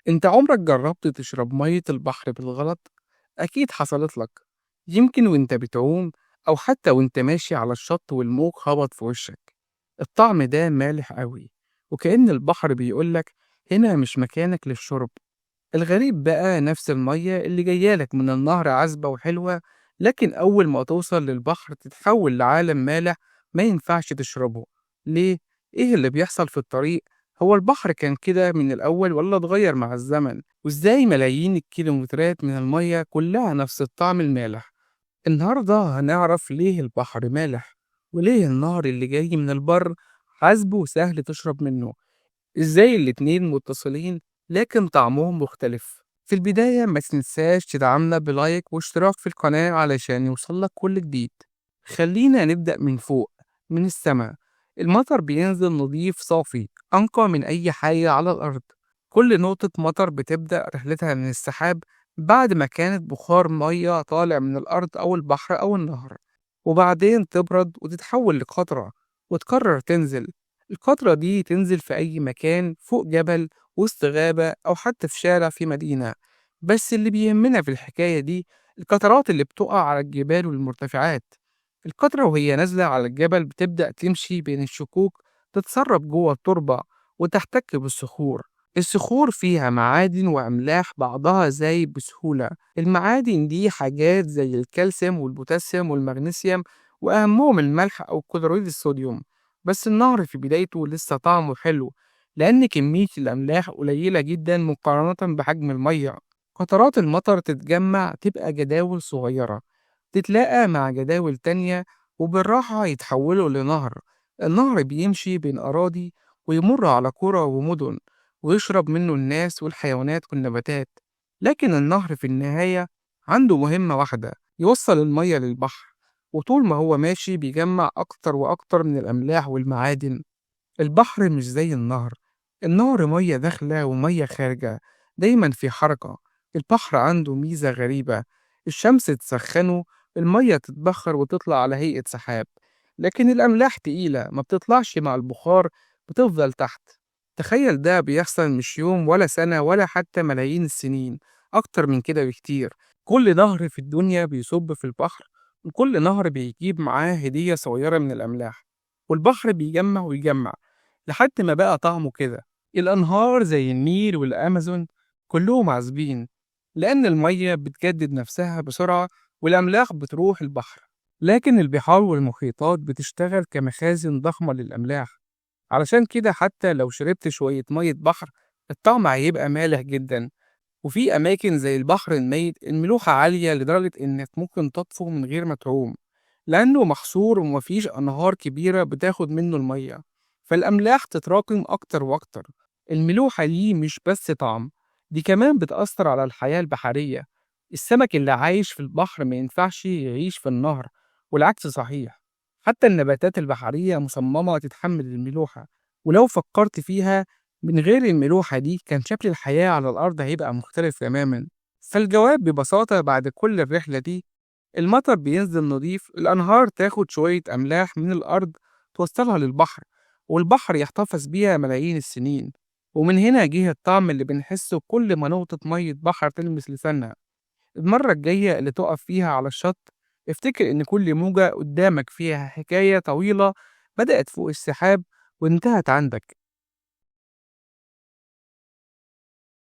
انت عمرك جربت تشرب مية البحر بالغلط؟ أكيد حصلت لك، يمكن وانت بتعوم أو حتى وانت ماشي على الشط والموج خبط في وشك. الطعم ده مالح قوي، وكأن البحر بيقولك هنا مش مكانك للشرب. الغريب بقى نفس المية اللي جايالك من النهر عذبة وحلوة، لكن أول ما توصل للبحر تتحول لعالم مالح ما ينفعش تشربه. ليه؟ إيه اللي بيحصل في الطريق؟ هو البحر كان كده من الأول ولا اتغير مع الزمن؟ وإزاي ملايين الكيلومترات من المية كلها نفس الطعم المالح؟ النهاردة هنعرف ليه البحر مالح، وليه النهر اللي جاي من البر عذب وسهل تشرب منه. إزاي الاتنين متصلين لكن طعمهم مختلف. في البداية ما تنساش تدعمنا بلايك واشتراك في القناة علشان يوصلك كل جديد. خلينا نبدأ من فوق، من السماء. المطر بينزل نظيف صافي، أنقى من أي حاجة على الأرض. كل نقطة مطر بتبدأ رحلتها من السحاب بعد ما كانت بخار مية طالع من الأرض أو البحر أو النهر، وبعدين تبرد وتتحول لقطرة وتقرر تنزل. القطرة دي تنزل في أي مكان، فوق جبل، وسط غابة، أو حتى في شارع في مدينة. بس اللي بيهمنا في الحكاية دي القطرات اللي بتقع على الجبال والمرتفعات. القطرة وهي نازلة على الجبل بتبدأ تمشي بين الشكوك، تتسرب جوه التربة وتحتك بالصخور. الصخور فيها معادن وأملاح بعضها زايد بسهولة. المعادن دي حاجات زي الكالسيوم والبوتاسيوم والمغنيسيوم، وأهمهم الملح أو كلوريد الصوديوم. بس النهر في بدايته لسه طعمه حلو، لأن كمية الأملاح قليلة جدا مقارنة بحجم المية. قطرات المطر تتجمع تبقى جداول صغيرة، تتلاقى مع جداول تانية، وبالراحة يتحولوا لنهر. النهر بيمشي بين أراضي ويمر على قرى ومدن، ويشرب منه الناس والحيوانات والنباتات. لكن النهر في النهاية عنده مهمة واحدة، يوصل المية للبحر. وطول ما هو ماشي بيجمع أكتر وأكتر من الأملاح والمعادن. البحر مش زي النهر. النهر مية داخلة ومية خارجة، دايما في حركة. البحر عنده ميزة غريبة، الشمس تسخنه، المية تتبخر وتطلع على هيئة سحاب. لكن الأملاح تقيلة ما بتطلعش مع البخار، بتفضل تحت. تخيل ده بيحصل مش يوم ولا سنة ولا حتى ملايين السنين، أكتر من كده بكتير. كل نهر في الدنيا بيصب في البحر، وكل نهر بيجيب معاه هدية صغيرة من الأملاح، والبحر بيجمع ويجمع لحد ما بقى طعمه كده. الأنهار زي النيل والأمازون كلهم عذبين، لأن المية بتجدد نفسها بسرعة والأملاح بتروح البحر. لكن البحار والمحيطات بتشتغل كمخازن ضخمة للأملاح. علشان كده حتى لو شربت شوية مية بحر الطعم هيبقى مالح جدا. وفي أماكن زي البحر الميت الملوحة عالية لدرجة إنك ممكن تطفو من غير ما تعوم، لأنه محصور ومفيش أنهار كبيرة بتاخد منه المية، فالأملاح تتراكم أكتر وأكتر. الملوحة دي مش بس طعم، دي كمان بتأثر على الحياة البحرية. السمك اللي عايش في البحر ما ينفعش يعيش في النهر، والعكس صحيح. حتى النباتات البحرية مصممة تتحمل الملوحة. ولو فكرت فيها، من غير الملوحة دي كان شكل الحياة على الأرض هيبقى مختلف تماما. فالجواب ببساطة بعد كل الرحلة دي، المطر بينزل نضيف، الأنهار تاخد شوية أملاح من الأرض توصلها للبحر، والبحر يحتفظ بيها ملايين السنين. ومن هنا جه الطعم اللي بنحسه كل ما نقطة مية بحر تلمس لساننا. المرة الجاية اللي تقف فيها على الشط افتكر إن كل موجة قدامك فيها حكاية طويلة بدأت فوق السحاب وانتهت عندك.